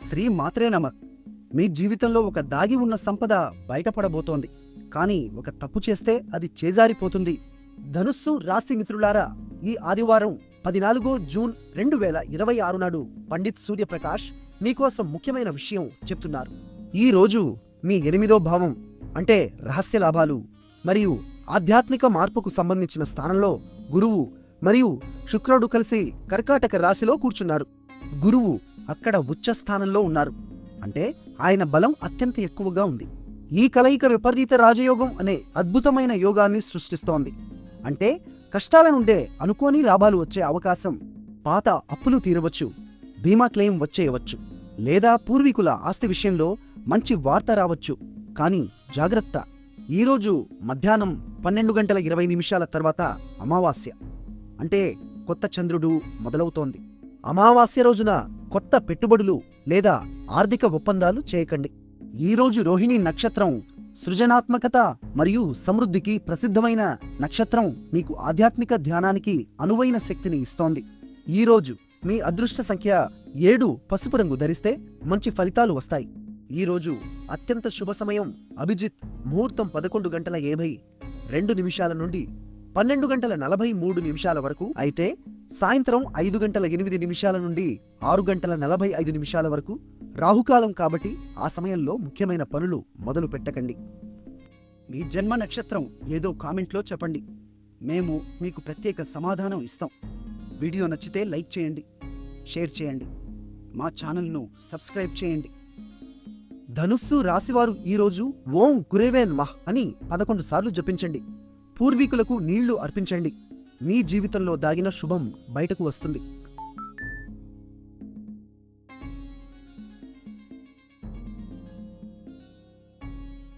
శ్రీ మాత్రే నమః. మీ జీవితంలో ఒక దాగి ఉన్న సంపద బయటపడబోతోంది. కానీ ఒక తప్పు చేస్తే అది చేజారిపోతుంది. ధనుస్సు రాశి మిత్రులారా, ఈ ఆదివారం 14 జూన్ 2026 నాడు పండిత్ సూర్యప్రకాష్ మీకోసం ముఖ్యమైన విషయం చెప్తున్నారు. ఈ రోజు మీ 8వ భావం అంటే రహస్య లాభాలు మరియు ఆధ్యాత్మిక మార్పుకు సంబంధించిన స్థానంలో గురువు మరియు శుక్రుడు కలిసి కర్కాటక రాశిలో కూర్చున్నారు. గురువు అక్కడ ఉచ్చ స్థానంలో ఉన్నారు, అంటే ఆయన బలం అత్యంత ఎక్కువగా ఉంది. ఈ కలయిక విపరీత రాజయోగం అనే అద్భుతమైన యోగాన్ని సృష్టిస్తోంది. అంటే కష్టాల నుండే అనుకోని లాభాలు వచ్చే అవకాశం, పాత అప్పులు తీరవచ్చు, బీమా క్లెయిమ్ వచ్చేయవచ్చు, లేదా పూర్వీకుల ఆస్తి విషయంలో మంచి వార్త రావచ్చు. కానీ జాగ్రత్త, ఈరోజు మధ్యాహ్నం 12:20 తర్వాత అమావాస్య, అంటే కొత్త చంద్రుడు మొదలవుతోంది. అమావాస్య రోజున కొత్త పెట్టుబడులు లేదా ఆర్థిక ఒప్పందాలు చేయకండి. ఈరోజు రోహిణి నక్షత్రం సృజనాత్మకత మరియు సమృద్ధికి ప్రసిద్ధమైన నక్షత్రం మీకు ఆధ్యాత్మిక ధ్యానానికి అనువైన శక్తిని ఇస్తోంది. ఈరోజు మీ అదృష్ట సంఖ్య 7, పసుపు రంగు ధరిస్తే మంచి ఫలితాలు వస్తాయి. ఈరోజు అత్యంత శుభ సమయం అభిజిత్ ముహూర్తం 11:52 నుండి 12:43 వరకు అయితే, సాయంత్రం 5:08 నుండి 6:45 వరకు రాహుకాలం. కాబట్టి ఆ సమయంలో ముఖ్యమైన పనులు మొదలు పెట్టకండి. మీ జన్మ నక్షత్రం ఏదో కామెంట్లో చెప్పండి, మేము మీకు ప్రత్యేక సమాధానం ఇస్తాం. వీడియో నచ్చితే లైక్ చేయండి, షేర్ చేయండి, మా ఛానల్ను సబ్స్క్రైబ్ చేయండి. ధనుస్సు రాశివారు ఈరోజు ఓం గురేవే నమః అని 11 సార్లు జపించండి. పూర్వీకులకు నీళ్లు అర్పించండి. మీ జీవితంలో దాగిన శుభం బయటకు వస్తుంది.